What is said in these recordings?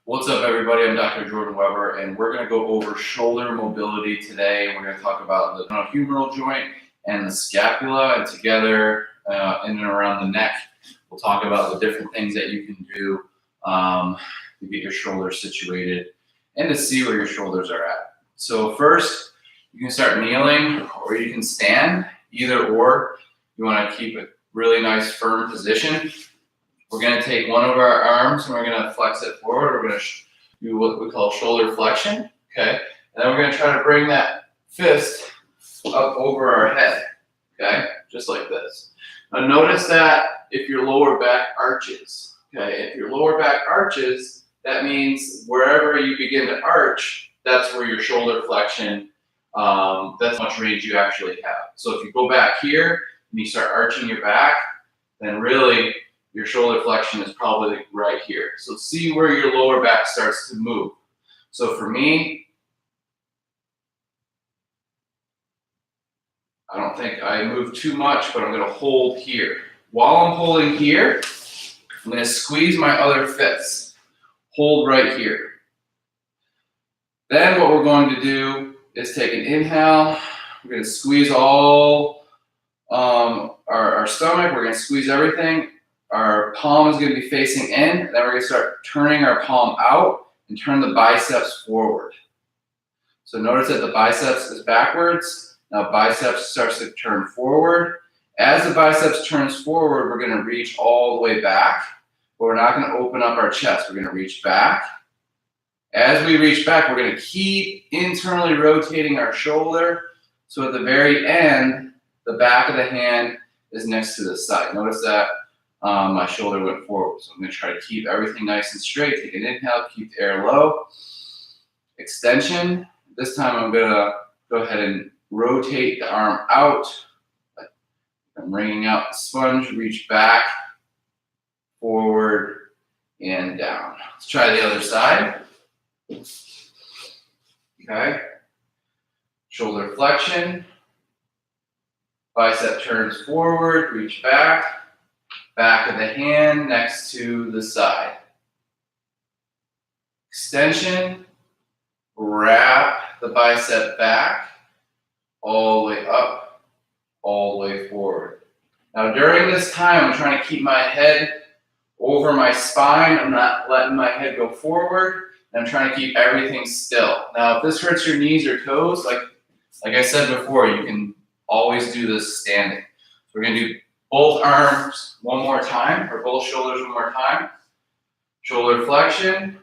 What's up, everybody? I'm Dr. Jordan Weber, and we're going to go over shoulder mobility today. We're going to talk about the glenohumeral joint and the scapula, and together in and around the neck, we'll talk about the different things that you can do to get your shoulders situated and to see where your shoulders are at. So first, you can start kneeling or you can stand, either or. You want to keep a really nice firm position. We're going to take one of our arms and we're going to flex it forward. We're going to do what we call shoulder flexion, okay? And then we're going to try to bring that fist up over our head, okay? Just like this. Now notice that if your lower back arches, okay? If your lower back arches, that means wherever you begin to arch, that's where your shoulder flexion, that's how much range you actually have. So if you go back here and you start arching your back, then really your shoulder flexion is probably right here. So see where your lower back starts to move. So for me, I don't think I move too much, but I'm going to hold here. While I'm holding here, I'm going to squeeze my other fist. Hold right here. Then what we're going to do is take an inhale. We're going to squeeze all our stomach. We're going to squeeze everything. Our palm is going to be facing in. Then we're going to start turning our palm out and turn the biceps forward. So notice that the biceps is backwards. Now biceps starts to turn forward. As the biceps turns forward, we're going to reach all the way back. But we're not going to open up our chest. We're going to reach back. As we reach back, we're going to keep internally rotating our shoulder. So at the very end, the back of the hand is next to the side. Notice that my shoulder went forward. So I'm going to try to keep everything nice and straight. Take an inhale, keep the air low. Extension. This time I'm going to go ahead and rotate the arm out. I'm wringing out the sponge, reach back, forward, and down. Let's try the other side. Okay. Shoulder flexion. Bicep turns forward, reach back. Back of the hand next to the side. Extension, wrap the bicep back, all the way up, all the way forward. Now during this time, I'm trying to keep my head over my spine. I'm not letting my head go forward. I'm trying to keep everything still. Now if this hurts your knees or toes, like I said before, you can always do this standing. So we're going to do both arms one more time, or both shoulders one more time. Shoulder flexion.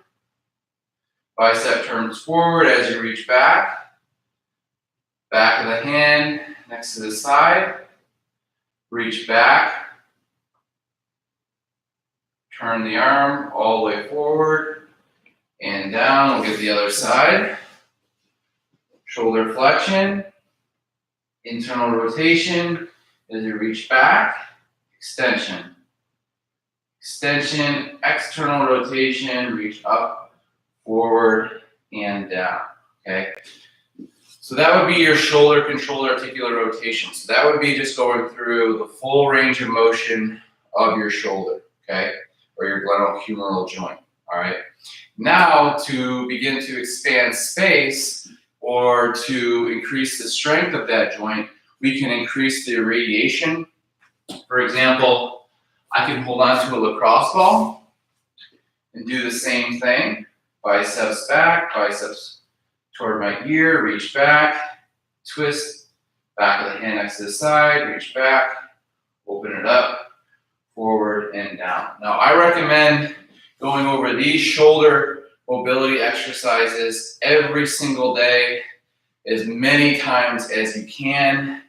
Bicep turns forward as you reach back. Back of the hand next to the side. Reach back. Turn the arm all the way forward and down. We'll get the other side. Shoulder flexion. Internal rotation. As you reach back, extension. Extension, external rotation, reach up, forward, and down, okay? So that would be your shoulder controlled articular rotation. So that would be just going through the full range of motion of your shoulder, okay? Or your glenohumeral joint, all right? Now to begin to expand space or to increase the strength of that joint, we can increase the irradiation. For example, I can hold on to a lacrosse ball and do the same thing. Biceps back, biceps toward my ear, reach back, twist, back of the hand next to the side, reach back, open it up, forward and down. Now I recommend going over these shoulder mobility exercises every single day, as many times as you can,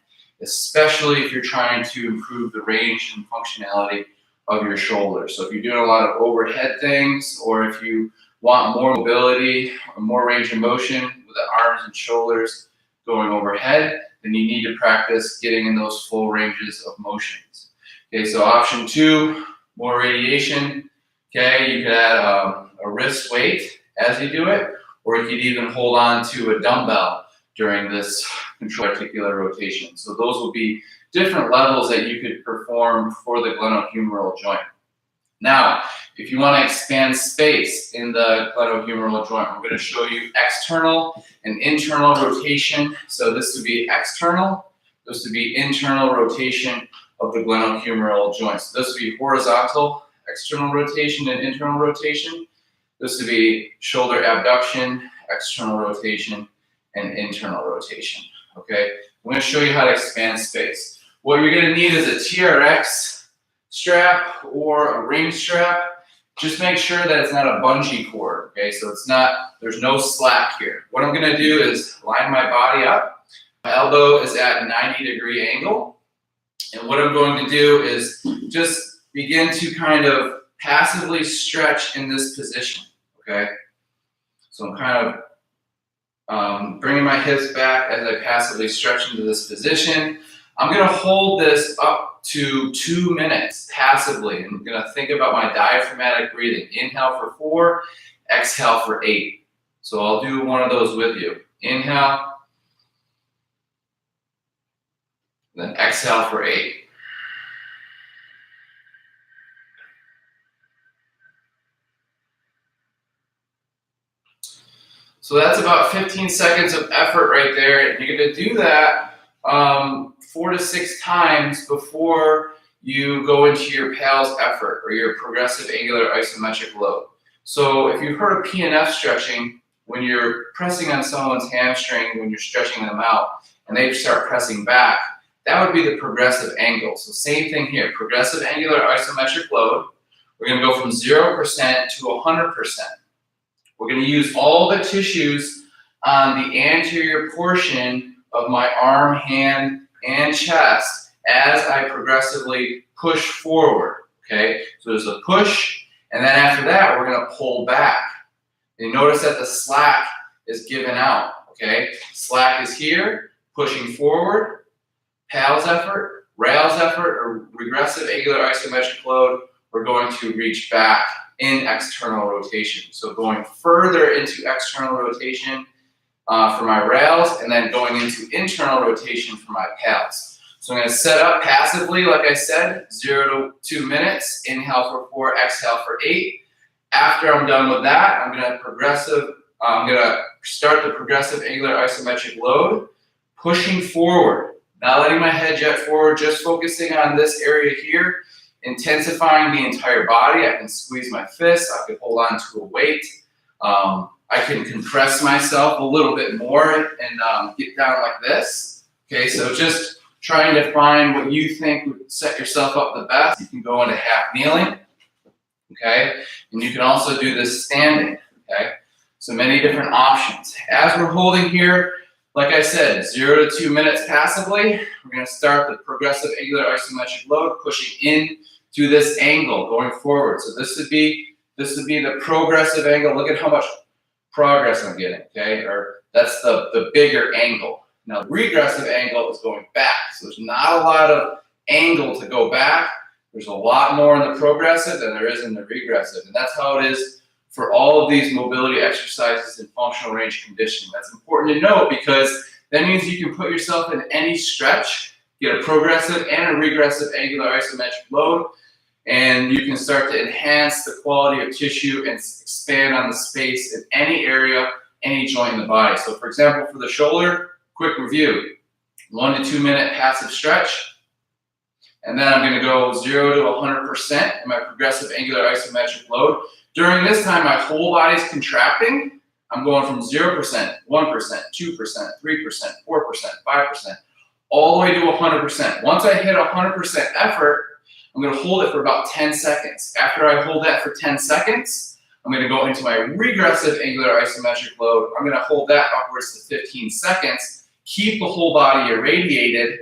especially if you're trying to improve the range and functionality of your shoulder. So if you're doing a lot of overhead things, or if you want more mobility or more range of motion with the arms and shoulders going overhead, then you need to practice getting in those full ranges of motions. Okay, so option 2, more radiation. Okay, you could add a wrist weight as you do it, or you could even hold on to a dumbbell during this controlled articular rotation. So those will be different levels that you could perform for the glenohumeral joint. Now, if you want to expand space in the glenohumeral joint, I'm going to show you external and internal rotation. So this would be external, this would be internal rotation of the glenohumeral joint. So this would be horizontal, external rotation and internal rotation. This would be shoulder abduction, external rotation, and internal rotation. Okay, I'm going to show you how to expand space. What you're going to need is a TRX strap or a ring strap. Just make sure that it's not a bungee cord, okay? So it's not, there's no slack here. What I'm gonna do is line my body up. My elbow is at a 90-degree angle. And what I'm going to do is just begin to kind of passively stretch in this position, okay? So I'm kind of bringing my hips back as I passively stretch into this position. I'm gonna hold this up to 2 minutes passively. And I'm gonna think about my diaphragmatic breathing. Inhale for 4, exhale for 8. So I'll do one of those with you. Inhale, then exhale for 8. So that's about 15 seconds of effort right there. And you're gonna do that 4 to 6 times before you go into your PALS effort or your progressive angular isometric load. So if you've heard of PNF stretching, when you're pressing on someone's hamstring, when you're stretching them out and they start pressing back, that would be the progressive angle. So same thing here, progressive angular isometric load. We're gonna go from 0% to 100%. We're gonna use all the tissues on the anterior portion of my arm, hand, and chest as I progressively push forward, okay? So there's a push, and then after that, we're gonna pull back. And notice that the slack is given out, okay? Slack is here, pushing forward, PALS effort, rails effort, or regressive angular isometric load, we're going to reach back in external rotation. So going further into external rotation for my rails, and then going into internal rotation for my PALS. So I'm going to set up passively, like I said, 0 to 2 minutes. Inhale for 4, exhale for 8. After I'm done with that, I'm going to start the progressive angular isometric load, pushing forward, not letting my head jet forward, just focusing on this area here, intensifying the entire body. I can squeeze my fists, I can hold on to a weight. I can compress myself a little bit more and get down like this. Okay, so just trying to find what you think would set yourself up the best. You can go into half kneeling, okay? And you can also do this standing, okay? So many different options. As we're holding here, like I said, 0 to 2 minutes passively, we're gonna start the progressive angular isometric load, pushing in to this angle, going forward. So this would be the progressive angle. Look at how much progress I'm getting, okay? Or that's the bigger angle. Now, the regressive angle is going back. So there's not a lot of angle to go back. There's a lot more in the progressive than there is in the regressive. And that's how it is for all of these mobility exercises in functional range conditioning. That's important to note because that means you can put yourself in any stretch, get a progressive and a regressive angular isometric load, and you can start to enhance the quality of tissue and expand on the space in any area, any joint in the body. So for example, for the shoulder, quick review, 1 to 2 minute passive stretch, and then I'm gonna go 0 to 100% in my progressive angular isometric load. During this time, my whole body's contracting. I'm going from 0%, 1%, 2%, 3%, 4%, 5%, all the way to 100%. Once I hit 100% effort, I'm gonna hold it for about 10 seconds. After I hold that for 10 seconds, I'm gonna go into my regressive angular isometric load. I'm gonna hold that upwards to 15 seconds, keep the whole body irradiated,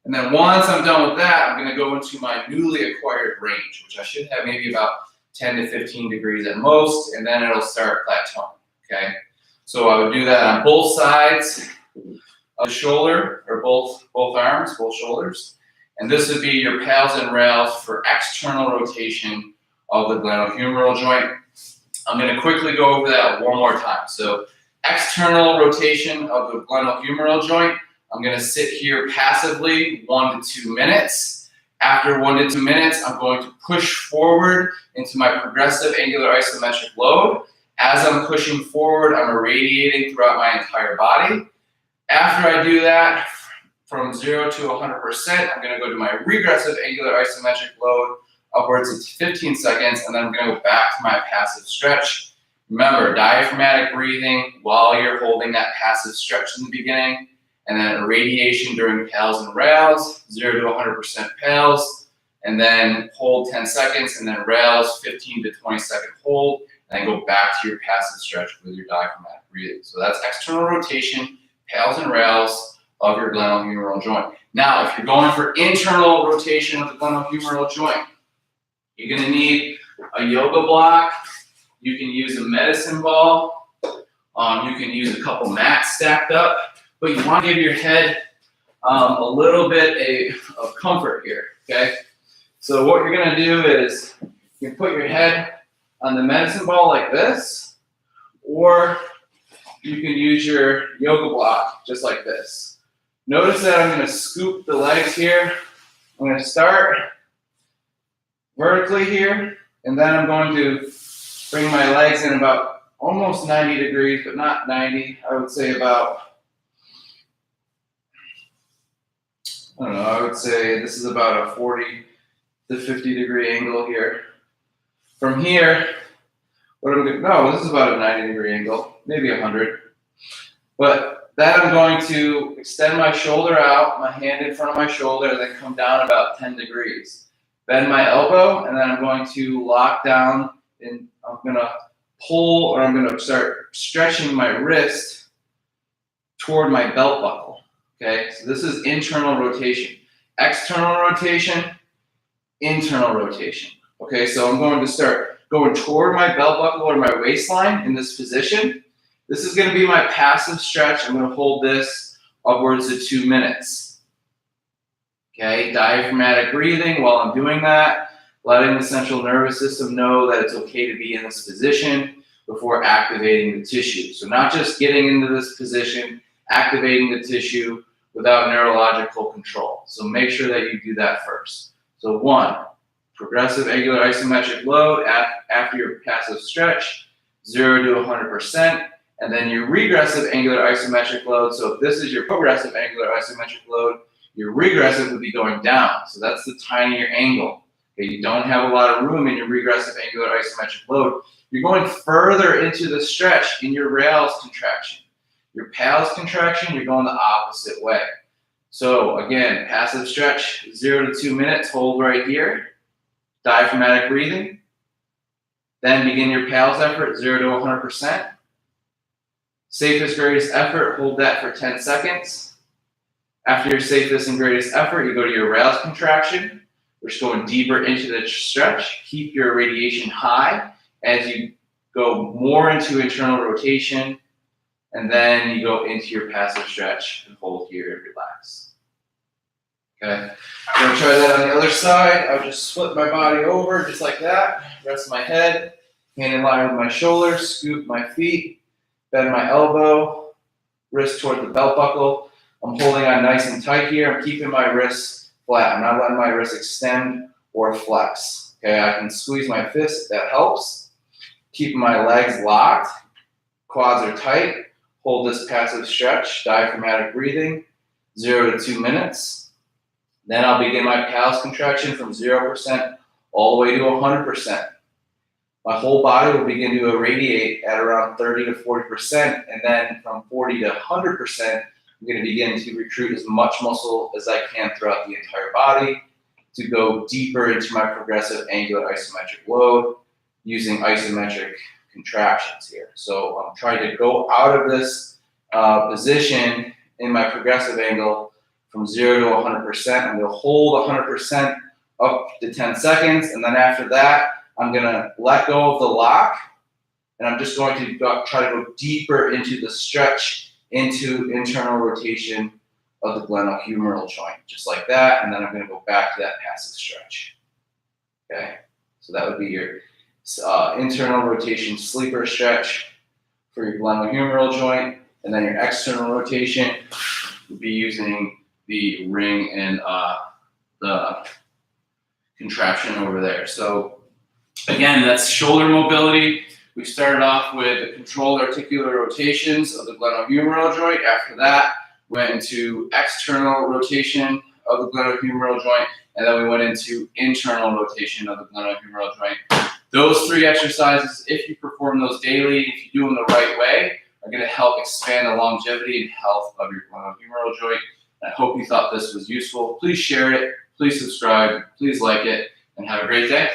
and then once I'm done with that, I'm gonna go into my newly acquired range, which I should have maybe about 10 to 15 degrees at most, and then it'll start plateauing, okay? So I would do that on both sides of the shoulder, or both arms, both shoulders. And this would be your PALS and rails for external rotation of the glenohumeral joint. I'm gonna quickly go over that one more time. So external rotation of the glenohumeral joint, I'm gonna sit here passively 1 to 2 minutes. After 1 to 2 minutes, I'm going to push forward into my progressive angular isometric load. As I'm pushing forward, I'm irradiating throughout my entire body. After I do that, from 0 to 100%, I'm going to go to my regressive angular isometric load, upwards of 15 seconds, and then I'm going to go back to my passive stretch. Remember, diaphragmatic breathing while you're holding that passive stretch in the beginning, and then irradiation during PALs and rails, 0 to 100% PALs, and then hold 10 seconds, and then rails, 15 to 20 second hold, and then go back to your passive stretch with your diaphragmatic breathing. So that's external rotation, PALs and rails of your glenohumeral joint. Now, if you're going for internal rotation of the glenohumeral joint, you're going to need a yoga block. You can use a medicine ball. You can use a couple mats stacked up, but you want to give your head a little bit of comfort here, okay? So what you're going to do is you can put your head on the medicine ball like this, or you can use your yoga block just like this. Notice that I'm going to scoop the legs here. I'm going to start vertically here, and then I'm going to bring my legs in about almost 90 degrees, but not 90. I would say about, I don't know, I would say this is about a 40 to 50 degree angle here. From here, what I'm going to, no, this is about a 90 degree angle, maybe 100. But then I'm going to extend my shoulder out, my hand in front of my shoulder, and then come down about 10 degrees. Bend my elbow, and then I'm going to lock down, and I'm going to pull, or I'm going to start stretching my wrist toward my belt buckle. Okay, so this is internal rotation. External rotation, internal rotation. Okay, so I'm going to start going toward my belt buckle or my waistline in this position. This is going to be my passive stretch. I'm going to hold this upwards of 2 minutes. Okay, diaphragmatic breathing while I'm doing that, letting the central nervous system know that it's okay to be in this position before activating the tissue. So not just getting into this position, activating the tissue without neurological control. So make sure that you do that first. So 1, progressive angular isometric load after your passive stretch, 0 to 100%, and then your regressive angular isometric load. So if this is your progressive angular isometric load, your regressive would be going down. So that's the tinier angle. Okay, you don't have a lot of room in your regressive angular isometric load. You're going further into the stretch in your rails contraction. Your PALS contraction, you're going the opposite way. So again, passive stretch, 0 to 2 minutes, hold right here. Diaphragmatic breathing. Then begin your PALS effort, 0 to 100%. Safest, greatest effort, hold that for 10 seconds. After your safest and greatest effort, you go to your rails contraction. We're just going deeper into the stretch. Keep your radiation high as you go more into internal rotation, and then you go into your passive stretch and hold here and relax. Okay, I'm gonna try that on the other side. I'll just split my body over just like that. Rest my head, hand in line with my shoulders, scoop my feet, bend my elbow, wrist toward the belt buckle. I'm holding on nice and tight here. I'm keeping my wrists flat. I'm not letting my wrists extend or flex. Okay, I can squeeze my fist, that helps. Keeping my legs locked, quads are tight. Hold this passive stretch, diaphragmatic breathing, 0 to 2 minutes. Then I'll begin my PALS contraction from 0% all the way to 100%. My whole body will begin to irradiate at around 30 to 40%, and then from 40 to 100%, I'm going to begin to recruit as much muscle as I can throughout the entire body to go deeper into my progressive angular isometric load using isometric contractions here. So I'm trying to go out of this position in my progressive angle from 0 to 100%. I'm going to hold 100% up to 10 seconds, and then after that, I'm going to let go of the lock, and I'm just going to try to go deeper into the stretch into internal rotation of the glenohumeral joint, just like that, and then I'm going to go back to that passive stretch. Okay, so that would be your internal rotation sleeper stretch for your glenohumeral joint, and then your external rotation would be using the ring and the contraption over there. So again, that's shoulder mobility. We started off with the controlled articular rotations of the glenohumeral joint. After that, went into external rotation of the glenohumeral joint, and then we went into internal rotation of the glenohumeral joint. Those 3 exercises, if you perform those daily, if you do them the right way, are going to help expand the longevity and health of your glenohumeral joint. I hope you thought this was useful. Please share it, please subscribe, please like it, and have a great day.